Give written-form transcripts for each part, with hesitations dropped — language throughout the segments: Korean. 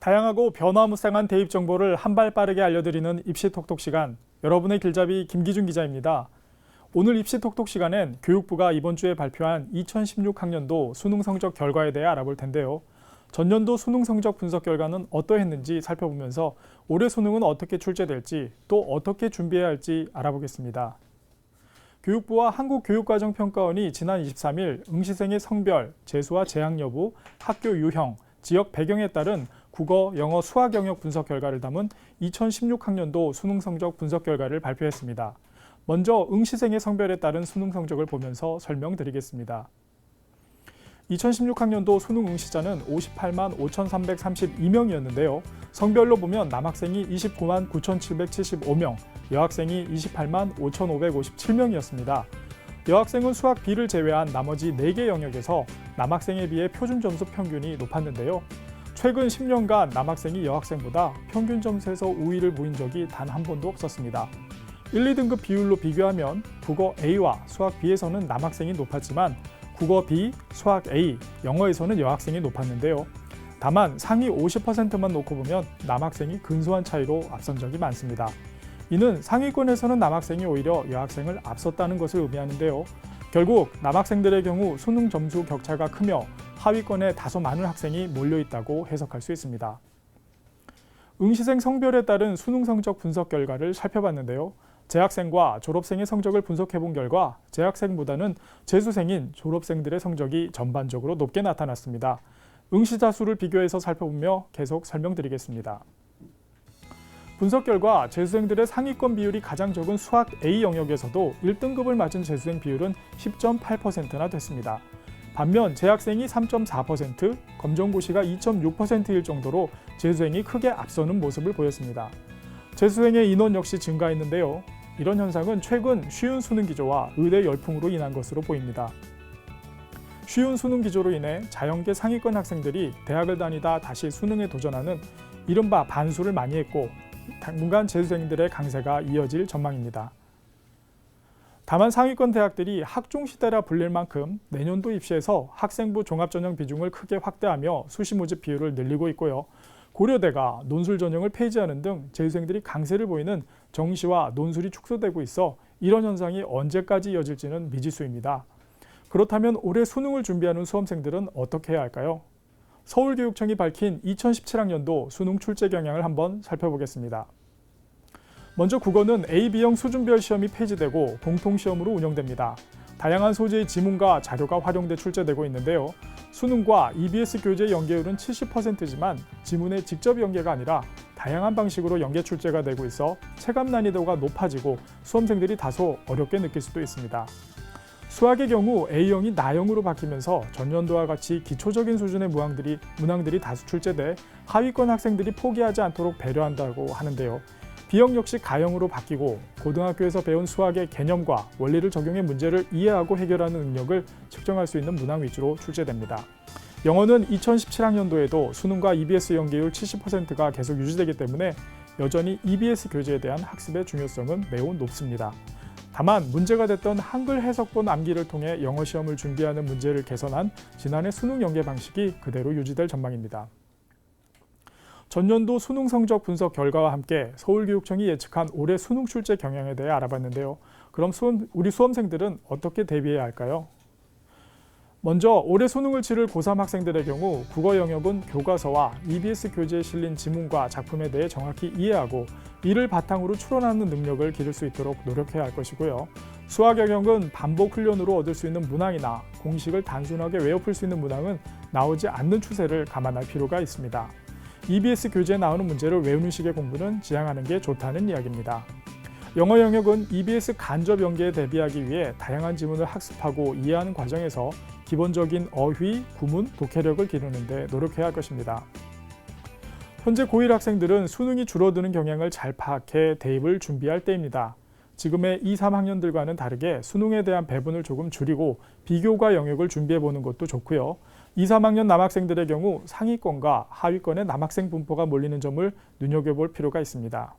다양하고 변화무쌍한 대입 정보를 한 발 빠르게 알려드리는 입시톡톡 시간, 여러분의 길잡이 김기준 기자입니다. 오늘 입시톡톡 시간엔 교육부가 이번 주에 발표한 2016학년도 수능 성적 결과에 대해 알아볼 텐데요. 전년도 수능 성적 분석 결과는 어떠했는지 살펴보면서 올해 수능은 어떻게 출제될지 또 어떻게 준비해야 할지 알아보겠습니다. 교육부와 한국교육과정평가원이 지난 23일 응시생의 성별, 재수와 재학 여부, 학교 유형, 지역 배경에 따른 국어, 영어, 수학 영역 분석 결과를 담은 2016학년도 수능 성적 분석 결과를 발표했습니다. 먼저 응시생의 성별에 따른 수능 성적을 보면서 설명드리겠습니다. 2016학년도 수능 응시자는 58만 5,332명이었는데요. 성별로 보면 남학생이 29만 9,775명, 여학생이 28만 5,557명이었습니다. 여학생은 수학 B를 제외한 나머지 4개 영역에서 남학생에 비해 표준 점수 평균이 높았는데요. 최근 10년간 남학생이 여학생보다 평균 점수에서 우위를 보인 적이 단 한 번도 없었습니다. 1, 2등급 비율로 비교하면 국어 A와 수학 B에서는 남학생이 높았지만 국어 B, 수학 A, 영어에서는 여학생이 높았는데요. 다만 상위 50%만 놓고 보면 남학생이 근소한 차이로 앞선 적이 많습니다. 이는 상위권에서는 남학생이 오히려 여학생을 앞섰다는 것을 의미하는데요. 결국 남학생들의 경우 수능 점수 격차가 크며 하위권에 다소 많은 학생이 몰려있다고 해석할 수 있습니다. 응시생 성별에 따른 수능 성적 분석 결과를 살펴봤는데요. 재학생과 졸업생의 성적을 분석해본 결과 재학생보다는 재수생인 졸업생들의 성적이 전반적으로 높게 나타났습니다. 응시자 수를 비교해서 살펴보며 계속 설명드리겠습니다. 분석 결과 재수생들의 상위권 비율이 가장 적은 수학 A 영역에서도 1등급을 맞은 재수생 비율은 10.8%나 됐습니다. 반면 재학생이 3.4%, 검정고시가 2.6%일 정도로 재수생이 크게 앞서는 모습을 보였습니다. 재수생의 인원 역시 증가했는데요. 이런 현상은 최근 쉬운 수능 기조와 의대 열풍으로 인한 것으로 보입니다. 쉬운 수능 기조로 인해 자연계 상위권 학생들이 대학을 다니다 다시 수능에 도전하는 이른바 반수를 많이 했고 당분간 재수생들의 강세가 이어질 전망입니다. 다만 상위권 대학들이 학종시대라 불릴 만큼 내년도 입시에서 학생부 종합전형 비중을 크게 확대하며 수시 모집 비율을 늘리고 있고요. 고려대가 논술 전형을 폐지하는 등 재수생들이 강세를 보이는 정시와 논술이 축소되고 있어 이런 현상이 언제까지 이어질지는 미지수입니다. 그렇다면 올해 수능을 준비하는 수험생들은 어떻게 해야 할까요? 서울교육청이 밝힌 2017학년도 수능 출제 경향을 한번 살펴보겠습니다. 먼저 국어는 A, B형 수준별 시험이 폐지되고 공통시험으로 운영됩니다. 다양한 소재의 지문과 자료가 활용돼 출제되고 있는데요. 수능과 EBS 교재 연계율은 70%지만 지문의 직접 연계가 아니라 다양한 방식으로 연계 출제가 되고 있어 체감 난이도가 높아지고 수험생들이 다소 어렵게 느낄 수도 있습니다. 수학의 경우 A형이 나형으로 바뀌면서 전년도와 같이 기초적인 수준의 문항들이 다수 출제돼 하위권 학생들이 포기하지 않도록 배려한다고 하는데요. B형 역시 가형으로 바뀌고 고등학교에서 배운 수학의 개념과 원리를 적용해 문제를 이해하고 해결하는 능력을 측정할 수 있는 문항 위주로 출제됩니다. 영어는 2017학년도에도 수능과 EBS 연계율 70%가 계속 유지되기 때문에 여전히 EBS 교재에 대한 학습의 중요성은 매우 높습니다. 다만 문제가 됐던 한글 해석본 암기를 통해 영어 시험을 준비하는 문제를 개선한 지난해 수능 연계 방식이 그대로 유지될 전망입니다. 전년도 수능 성적 분석 결과와 함께 서울교육청이 예측한 올해 수능 출제 경향에 대해 알아봤는데요. 그럼 우리 수험생들은 어떻게 대비해야 할까요? 먼저 올해 수능을 치를 고3 학생들의 경우 국어 영역은 교과서와 EBS 교재에 실린 지문과 작품에 대해 정확히 이해하고 이를 바탕으로 추론하는 능력을 기를 수 있도록 노력해야 할 것이고요. 수학 영역은 반복 훈련으로 얻을 수 있는 문항이나 공식을 단순하게 외워풀 수 있는 문항은 나오지 않는 추세를 감안할 필요가 있습니다. EBS 교재에 나오는 문제를 외우는 식의 공부는 지양하는 게 좋다는 이야기입니다. 영어 영역은 EBS 간접 연계에 대비하기 위해 다양한 지문을 학습하고 이해하는 과정에서 기본적인 어휘, 구문, 독해력을 기르는 데 노력해야 할 것입니다. 현재 고1 학생들은 수능이 줄어드는 경향을 잘 파악해 대입을 준비할 때입니다. 지금의 2, 3학년들과는 다르게 수능에 대한 배분을 조금 줄이고 비교과 영역을 준비해보는 것도 좋고요. 2, 3학년 남학생들의 경우 상위권과 하위권의 남학생 분포가 몰리는 점을 눈여겨볼 필요가 있습니다.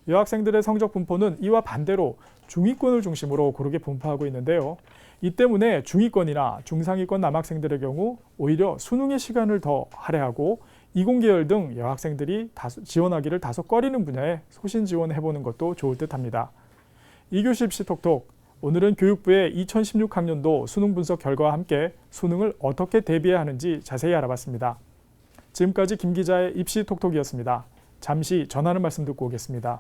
여학생들의 성적 분포는 이와 반대로 중위권을 중심으로 고르게 분포하고 있는데요. 이 때문에 중위권이나 중상위권 남학생들의 경우 오히려 수능의 시간을 더 할애하고 이공계열 등 여학생들이 지원하기를 다소 꺼리는 분야에 소신 지원해보는 것도 좋을 듯합니다. 2교시 입시 톡톡, 오늘은 교육부의 2016학년도 수능 분석 결과와 함께 수능을 어떻게 대비해야 하는지 자세히 알아봤습니다. 지금까지 김 기자의 입시 톡톡이었습니다. 잠시 전하는 말씀 듣고 오겠습니다.